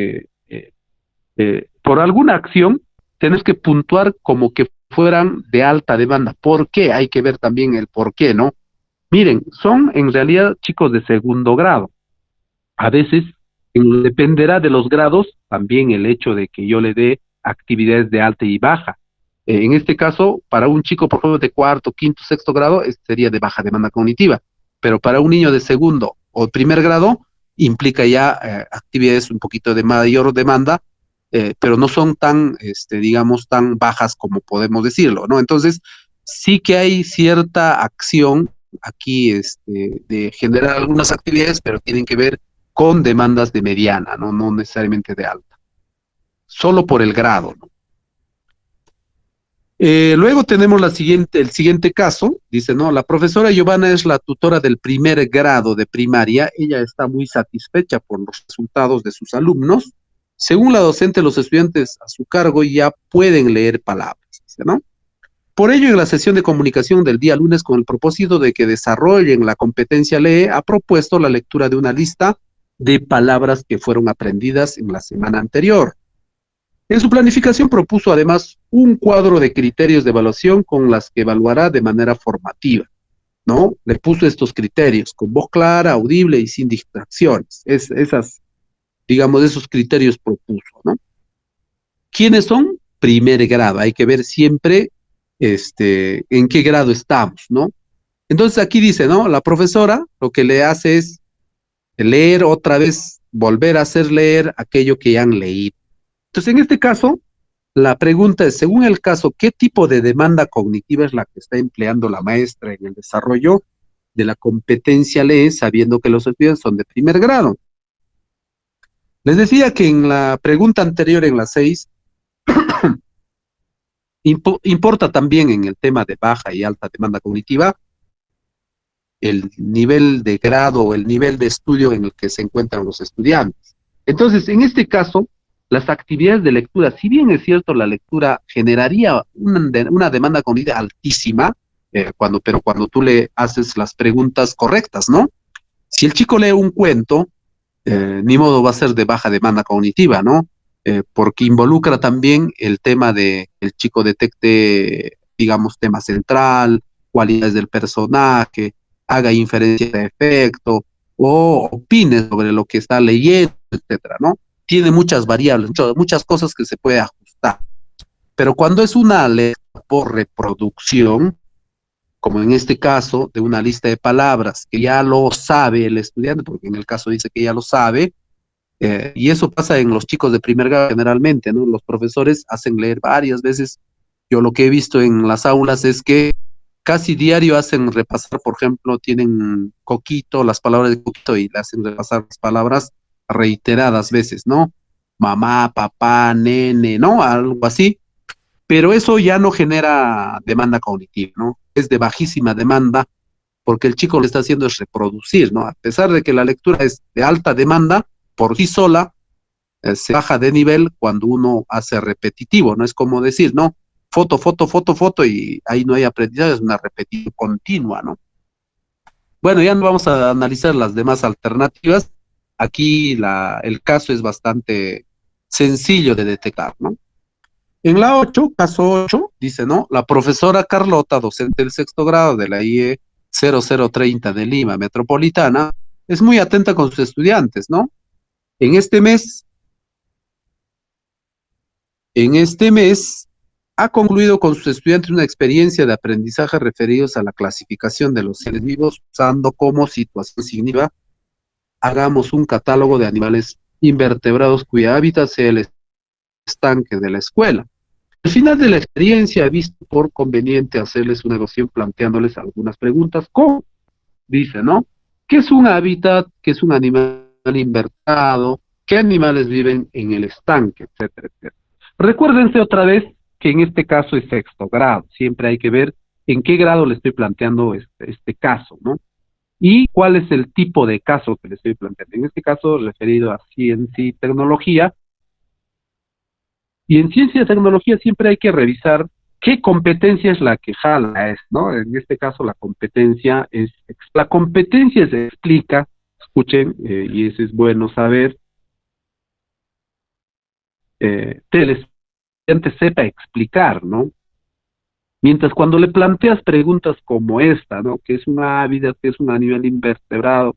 por alguna acción, tenés que puntuar como que fueran de alta demanda. ¿Por qué? Hay que ver también el por qué, ¿no? Miren, son en realidad chicos de segundo grado. A veces dependerá de los grados también el hecho de que yo le dé actividades de alta y baja. En este caso, para un chico, por ejemplo, de cuarto, quinto, sexto grado, sería de baja demanda cognitiva. Pero para un niño de segundo o primer grado, implica ya actividades un poquito de mayor demanda, pero no son tan, digamos, tan bajas como podemos decirlo, ¿no? Entonces, sí que hay cierta acción aquí, de generar algunas actividades, pero tienen que ver con demandas de mediana, ¿no? No necesariamente de alta, solo por el grado, ¿no? Luego tenemos el siguiente caso, dice, no, la profesora Giovanna es la tutora del primer grado de primaria, ella está muy satisfecha por los resultados de sus alumnos. Según la docente, los estudiantes a su cargo ya pueden leer palabras, dice, ¿no? Por ello, en la sesión de comunicación del día lunes, con el propósito de que desarrollen la competencia lee, ha propuesto la lectura de una lista de palabras que fueron aprendidas en la semana anterior. En su planificación propuso además un cuadro de criterios de evaluación con las que evaluará de manera formativa, ¿no? Le puso estos criterios, con voz clara, audible y sin distracciones. Digamos, esos criterios propuso, ¿no? ¿Quiénes son? Primer grado. Hay que ver siempre en qué grado estamos, ¿no? Entonces aquí dice, ¿no? La profesora lo que le hace es leer otra vez, volver a hacer leer aquello que ya han leído. Entonces, en este caso, la pregunta es, según el caso, ¿qué tipo de demanda cognitiva es la que está empleando la maestra en el desarrollo de la competencia lee, sabiendo que los estudiantes son de primer grado? Les decía que en la pregunta anterior, en la 6, importa también en el tema de baja y alta demanda cognitiva el nivel de grado o el nivel de estudio en el que se encuentran los estudiantes. Entonces, en este caso, las actividades de lectura, si bien es cierto, la lectura generaría una demanda cognitiva altísima, pero cuando tú le haces las preguntas correctas, ¿no? Si el chico lee un cuento, ni modo va a ser de baja demanda cognitiva, ¿no? Porque involucra también el tema de el chico detecte, digamos, tema central, cualidades del personaje, haga inferencia de efecto o opine sobre lo que está leyendo, etcétera, ¿no? Tiene muchas variables, muchas cosas que se puede ajustar. Pero cuando es una lectura por reproducción, como en este caso, de una lista de palabras que ya lo sabe el estudiante, porque en el caso dice que ya lo sabe, y eso pasa en los chicos de primer grado generalmente, ¿no? Los profesores hacen leer varias veces. Yo lo que he visto en las aulas es que casi diario hacen repasar, por ejemplo, tienen Coquito, las palabras de Coquito y le hacen repasar las palabras reiteradas veces, ¿no? Mamá, papá, nene, ¿no? Algo así. Pero eso ya no genera demanda cognitiva, ¿no? Es de bajísima demanda porque el chico lo está haciendo es reproducir, ¿no? A pesar de que la lectura es de alta demanda, por sí sola, se baja de nivel cuando uno hace repetitivo, ¿no? Es como decir, ¿no? Foto, foto, foto, foto, y ahí no hay aprendizaje, es una repetición continua, ¿no? Bueno, ya no vamos a analizar las demás alternativas. Aquí el caso es bastante sencillo de detectar, ¿no? En la 8, caso 8, dice, ¿no? La profesora Carlota, docente del sexto grado de la IE 0030 de Lima Metropolitana, es muy atenta con sus estudiantes, ¿no? En este mes, en este mes ha concluido con sus estudiantes una experiencia de aprendizaje referidos a la clasificación de los seres vivos usando como situación significativa. Hagamos un catálogo de animales invertebrados cuya hábitat sea el estanque de la escuela. Al final de la experiencia he visto por conveniente hacerles una evaluación planteándoles algunas preguntas, como dice, ¿no? ¿Qué es un hábitat? ¿Qué es un animal invertebrado? ¿Qué animales viven en el estanque? Etcétera, etcétera. Recuérdense otra vez que en este caso es sexto grado. Siempre hay que ver en qué grado le estoy planteando este caso, ¿no? Y cuál es el tipo de caso que le estoy planteando. En este caso, referido a ciencia y tecnología. Y en ciencia y tecnología siempre hay que revisar qué competencia es la que jala, ¿no? En este caso, la competencia se explica, escuchen, y eso es bueno saber, que el estudiante sepa explicar, ¿no? Mientras cuando le planteas preguntas como esta, ¿no? ¿Qué es una ávida? ¿Qué es un animal invertebrado?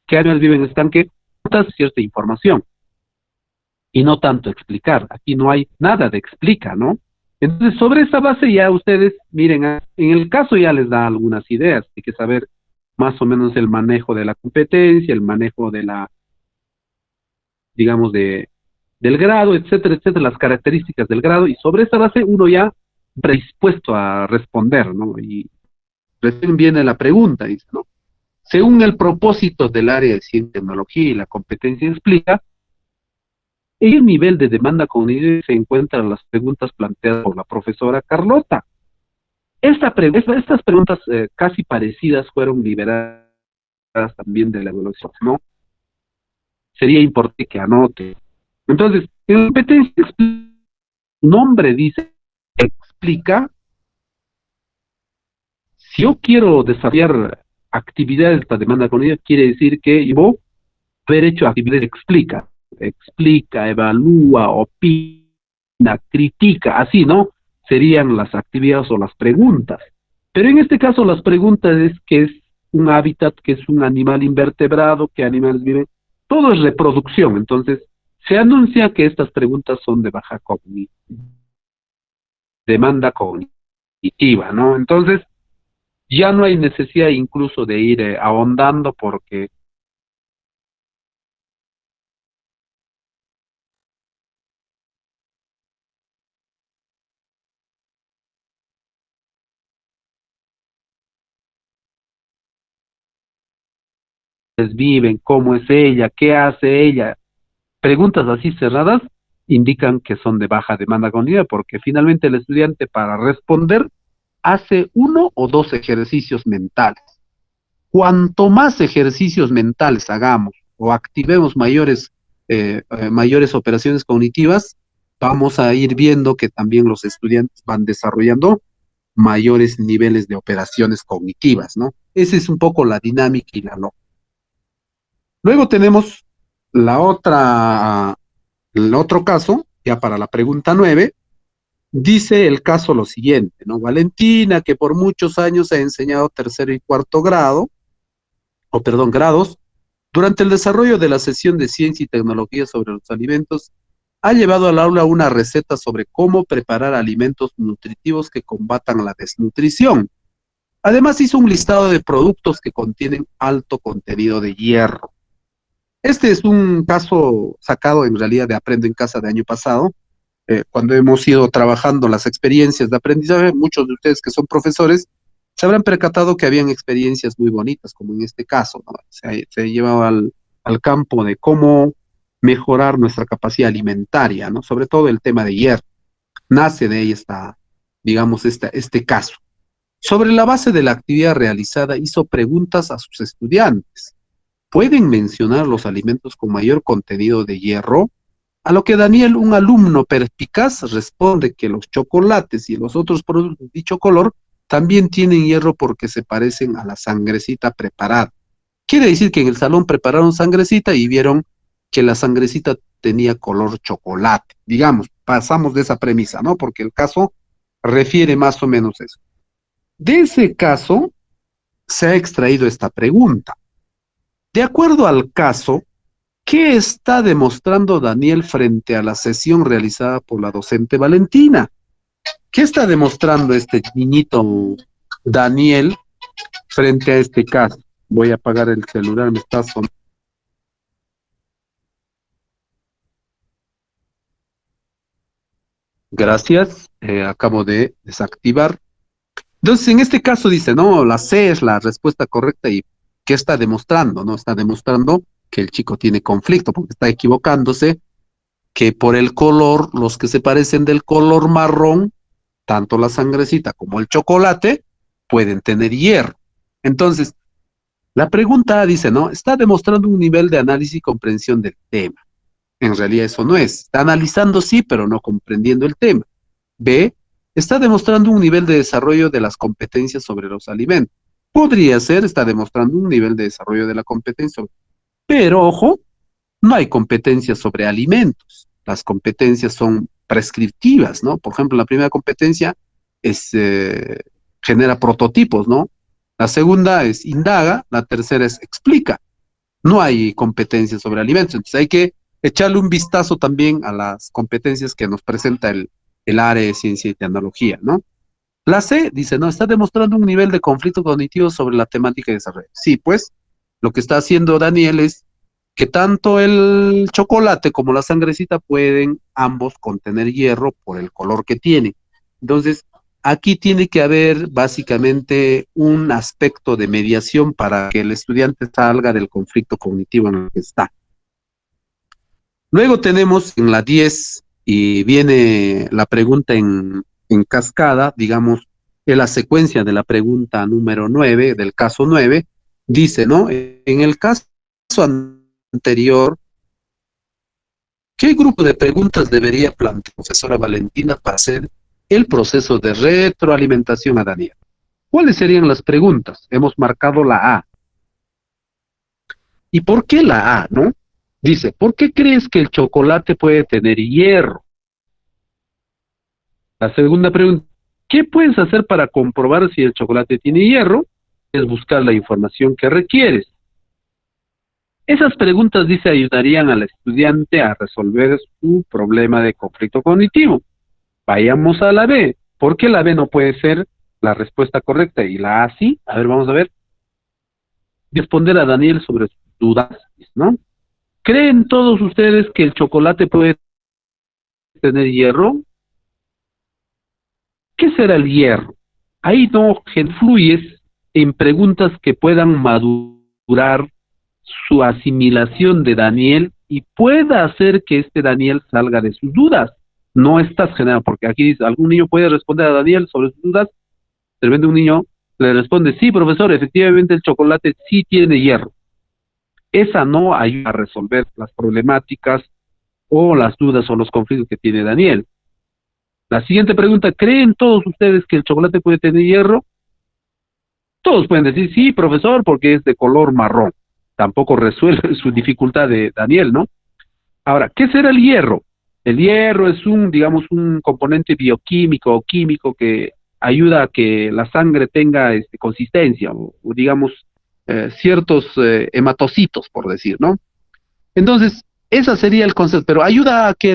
¿Qué animal vive en el estanque? Das cierta información y no tanto explicar. Aquí no hay nada de explica, ¿no? Entonces, sobre esa base ya ustedes, miren, en el caso ya les da algunas ideas. Hay que saber más o menos el manejo de la competencia, el manejo de digamos, del grado, etcétera, etcétera, las características del grado, y sobre esa base uno ya predispuesto a responder, ¿no? Y recién viene la pregunta, dice, ¿no? Según el propósito del área de ciencia y tecnología y la competencia explica, ¿en qué nivel de demanda cognitiva se encuentran las preguntas planteadas por la profesora Carlota? Estas preguntas casi parecidas fueron liberadas también de la evaluación, ¿no? Sería importante que anote. Entonces, en competencia, su nombre dice, explica, si yo quiero desarrollar actividades para demanda cognitiva, quiere decir que yo haber hecho actividades explica. explica, evalúa, opina, critica, así, ¿no? Serían las actividades o las preguntas. Pero en este caso las preguntas es que es un hábitat, que es un animal invertebrado, qué animales viven, todo es reproducción. Entonces, se anuncia que estas preguntas son de baja demanda cognitiva, ¿no? Entonces, ya no hay necesidad incluso de ir ahondando porque viven, cómo es ella, qué hace ella. Preguntas así cerradas indican que son de baja demanda cognitiva porque finalmente el estudiante para responder hace uno o dos ejercicios mentales. Cuanto más ejercicios mentales hagamos o activemos mayores operaciones cognitivas, vamos a ir viendo que también los estudiantes van desarrollando mayores niveles de operaciones cognitivas, ¿no? Esa es un poco la dinámica y la lógica. Luego tenemos la otra, el otro caso, ya para la pregunta 9, dice el caso lo siguiente, ¿no? Valentina, que por muchos años ha enseñado tercero y cuarto grado, o perdón, grados, durante el desarrollo de la sesión de ciencia y tecnología sobre los alimentos, ha llevado al aula una receta sobre cómo preparar alimentos nutritivos que combatan la desnutrición. Además, hizo un listado de productos que contienen alto contenido de hierro. Este es un caso sacado en realidad de Aprendo en Casa de año pasado, cuando hemos ido trabajando las experiencias de aprendizaje. Muchos de ustedes que son profesores se habrán percatado que habían experiencias muy bonitas, como en este caso, ¿no? Se llevaba al campo de cómo mejorar nuestra capacidad alimentaria, ¿no? Sobre todo el tema de hierro. Nace de ahí este caso. Sobre la base de la actividad realizada, hizo preguntas a sus estudiantes. ¿Pueden mencionar los alimentos con mayor contenido de hierro? A lo que Daniel, un alumno perspicaz, responde que los chocolates y los otros productos de dicho color también tienen hierro porque se parecen a la sangrecita preparada. Quiere decir que en el salón prepararon sangrecita y vieron que la sangrecita tenía color chocolate. Digamos, pasamos de esa premisa, ¿no? Porque el caso refiere más o menos eso. De ese caso se ha extraído esta pregunta. De acuerdo al caso, ¿qué está demostrando Daniel frente a la sesión realizada por la docente Valentina? ¿Qué está demostrando este niñito Daniel frente a este caso? Voy a apagar el celular, me está sonando. Gracias, acabo de desactivar. Entonces, en este caso dice, no, la C es la respuesta correcta y ¿qué está demostrando? No está demostrando que el chico tiene conflicto porque está equivocándose, que por el color, los que se parecen del color marrón, tanto la sangrecita como el chocolate, pueden tener hierro. Entonces, la pregunta A dice, ¿no? Está demostrando un nivel de análisis y comprensión del tema. En realidad eso no es. Está analizando sí, pero no comprendiendo el tema. B, está demostrando un nivel de desarrollo de las competencias sobre los alimentos. Podría ser, está demostrando un nivel de desarrollo de la competencia. Pero, ojo, no hay competencias sobre alimentos. Las competencias son prescriptivas, ¿no? Por ejemplo, la primera competencia es genera prototipos, ¿no? La segunda es indaga, la tercera es explica. No hay competencias sobre alimentos. Entonces hay que echarle un vistazo también a las competencias que nos presenta el área de ciencia y tecnología, ¿no? La C dice, no, está demostrando un nivel de conflicto cognitivo sobre la temática de desarrollo. Sí, pues, lo que está haciendo Daniel es que tanto el chocolate como la sangrecita pueden ambos contener hierro por el color que tienen. Entonces, aquí tiene que haber básicamente un aspecto de mediación para que el estudiante salga del conflicto cognitivo en el que está. Luego tenemos en la 10 y viene la pregunta en cascada, digamos, en la secuencia de la pregunta número 9, del caso 9, dice, ¿no? En el caso anterior, ¿qué grupo de preguntas debería plantear la profesora Valentina para hacer el proceso de retroalimentación a Daniel? ¿Cuáles serían las preguntas? Hemos marcado la A. ¿Y por qué la A, no? Dice, ¿por qué crees que el chocolate puede tener hierro? La segunda pregunta, ¿qué puedes hacer para comprobar si el chocolate tiene hierro? Es buscar la información que requieres. Esas preguntas, dice, ayudarían al estudiante a resolver su problema de conflicto cognitivo. Vayamos a la B. ¿Por qué la B no puede ser la respuesta correcta y la A sí? A ver, vamos a ver. Responder a Daniel sobre sus dudas, ¿no? ¿Creen todos ustedes que el chocolate puede tener hierro? ¿Qué será el hierro? Ahí no influyes en preguntas que puedan madurar su asimilación de Daniel y pueda hacer que este Daniel salga de sus dudas. No estás generando, porque aquí dice, algún niño puede responder a Daniel sobre sus dudas. De repente un niño le responde, sí, profesor, efectivamente el chocolate sí tiene hierro. Esa no ayuda a resolver las problemáticas o las dudas o los conflictos que tiene Daniel. La siguiente pregunta, ¿creen todos ustedes que el chocolate puede tener hierro? Todos pueden decir, sí, profesor, porque es de color marrón. Tampoco resuelve su dificultad de Daniel, ¿no? Ahora, ¿qué será el hierro? El hierro es un, digamos, un componente bioquímico o químico que ayuda a que la sangre tenga consistencia o digamos, ciertos hematocitos, por decir, ¿no? Entonces, ese sería el concepto, pero ayuda a que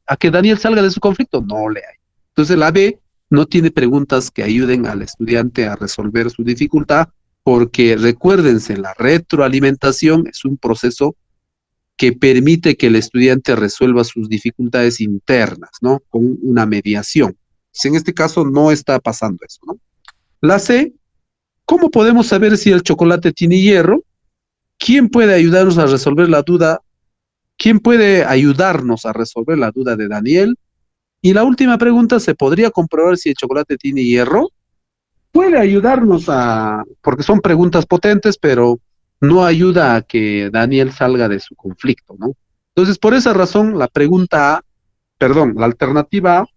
a que Daniel salga de su conflicto, no le hay. Entonces, la B no tiene preguntas que ayuden al estudiante a resolver su dificultad, porque recuérdense, la retroalimentación es un proceso que permite que el estudiante resuelva sus dificultades internas, ¿no? Con una mediación. Si en este caso no está pasando eso, ¿no? La C, ¿cómo podemos saber si el chocolate tiene hierro? ¿Quién puede ayudarnos a resolver la duda? ¿Quién puede ayudarnos a resolver la duda de Daniel? Y la última pregunta, ¿se podría comprobar si el chocolate tiene hierro? Puede ayudarnos porque son preguntas potentes, pero no ayuda a que Daniel salga de su conflicto, ¿no? Entonces, por esa razón, la pregunta A, perdón, la alternativa A,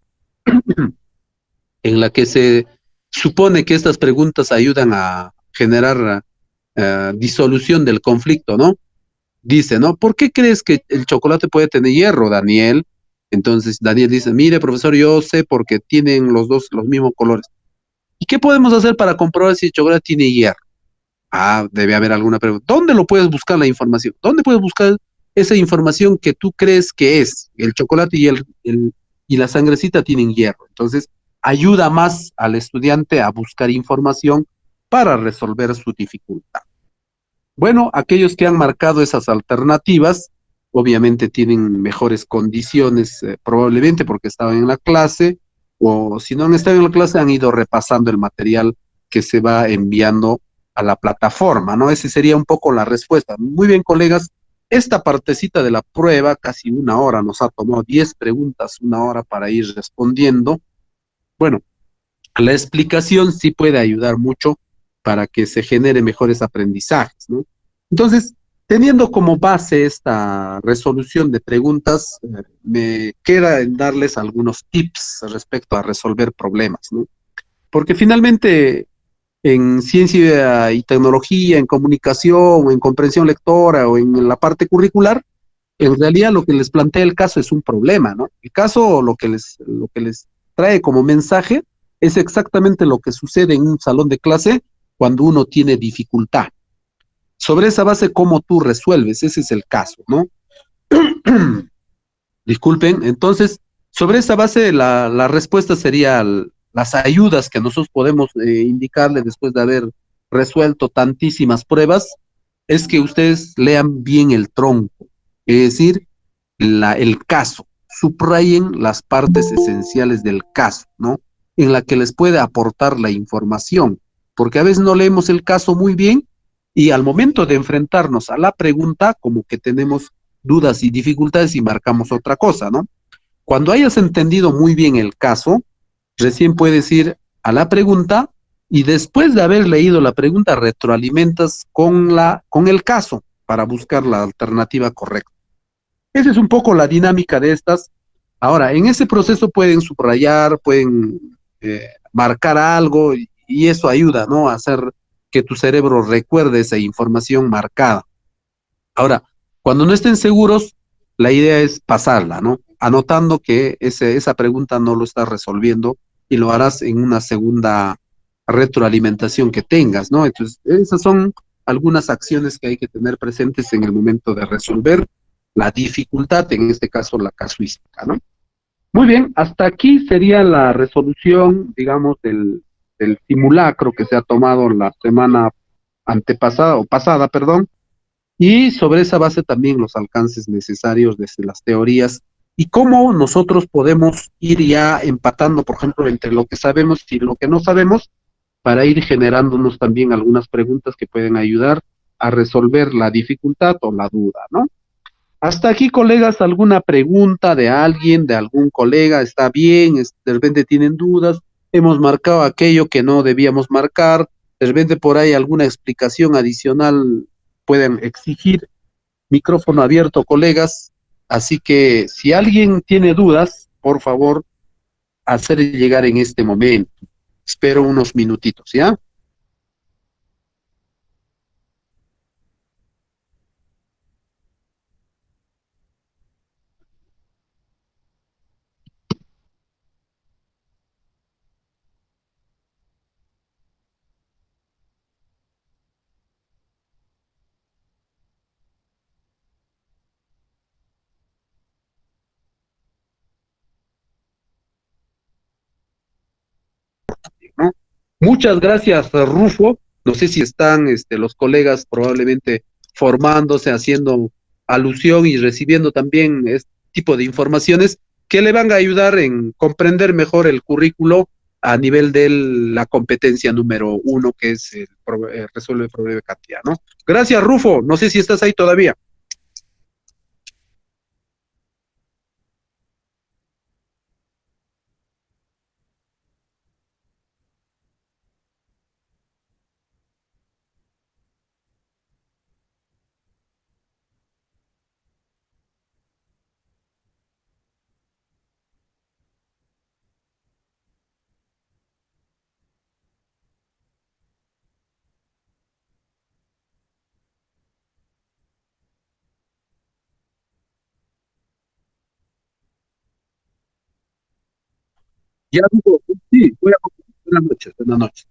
en la que se supone que estas preguntas ayudan a generar disolución del conflicto, ¿no? Dice, ¿no? ¿Por qué crees que el chocolate puede tener hierro, Daniel? Entonces Daniel dice, mire, profesor, yo sé porque tienen los dos los mismos colores. ¿Y qué podemos hacer para comprobar si el chocolate tiene hierro? Ah, debe haber alguna pregunta. ¿Dónde lo puedes buscar la información? ¿Dónde puedes buscar esa información que tú crees que es? El chocolate y la sangrecita tienen hierro. Entonces, ayuda más al estudiante a buscar información para resolver su dificultad. Bueno, aquellos que han marcado esas alternativas, obviamente tienen mejores condiciones, probablemente porque estaban en la clase, o si no han estado en la clase, han ido repasando el material que se va enviando a la plataforma, ¿no? Esa sería un poco la respuesta. Muy bien, colegas, esta partecita de la prueba, casi una hora, nos ha tomado 10 preguntas, una hora para ir respondiendo. Bueno, la explicación sí puede ayudar mucho para que se genere mejores aprendizajes, ¿no? Entonces, teniendo como base esta resolución de preguntas, me queda en darles algunos tips respecto a resolver problemas, ¿no? Porque finalmente en ciencia y tecnología, en comunicación, o en comprensión lectora o en la parte curricular, en realidad lo que les plantea el caso es un problema, ¿no? El caso lo que les trae como mensaje es exactamente lo que sucede en un salón de clase cuando uno tiene dificultad. Sobre esa base, ¿cómo tú resuelves? Ese es el caso, ¿no? Disculpen, entonces, sobre esa base, la respuesta sería las ayudas que nosotros podemos indicarle después de haber resuelto tantísimas pruebas, es que ustedes lean bien el tronco, es decir, el caso, subrayen las partes esenciales del caso, ¿no? En la que les puede aportar la información, porque a veces no leemos el caso muy bien y al momento de enfrentarnos a la pregunta, como que tenemos dudas y dificultades y marcamos otra cosa, ¿no? Cuando hayas entendido muy bien el caso, recién puedes ir a la pregunta y después de haber leído la pregunta retroalimentas con el caso para buscar la alternativa correcta. Esa es un poco la dinámica de estas. Ahora, en ese proceso pueden subrayar, pueden marcar algo y eso ayuda, ¿no? A hacer que tu cerebro recuerde esa información marcada. Ahora, Cuando no estén seguros, la idea es pasarla, ¿no? Anotando que esa pregunta no lo estás resolviendo y lo harás en una segunda retroalimentación que tengas, ¿no? Entonces, esas son algunas acciones que hay que tener presentes en el momento de resolver la dificultad, en este caso la casuística, ¿no? Muy bien, hasta aquí sería la resolución, digamos, del simulacro que se ha tomado la semana antepasada o pasada, perdón, y sobre esa base también los alcances necesarios desde las teorías y cómo nosotros podemos ir ya empatando, por ejemplo, entre lo que sabemos y lo que no sabemos, para ir generándonos también algunas preguntas que pueden ayudar a resolver la dificultad o la duda, ¿no? Hasta aquí, colegas, alguna pregunta de alguien, de algún colega, está bien, de repente tienen dudas, hemos marcado aquello que no debíamos marcar, de repente por ahí alguna explicación adicional pueden exigir. Micrófono abierto, colegas, así que si alguien tiene dudas, por favor, hacer llegar en este momento. Espero unos minutitos, ¿ya? ¿No? Muchas gracias, Rufo. No sé si están los colegas probablemente formándose, haciendo alusión y recibiendo también este tipo de informaciones que le van a ayudar en comprender mejor el currículo a nivel de la competencia número uno, que es resuelve el problema de cantidad, ¿no? Gracias, Rufo. No sé si estás ahí todavía. Ya, Rufo, sí, voy a... Buenas noches, buenas noches.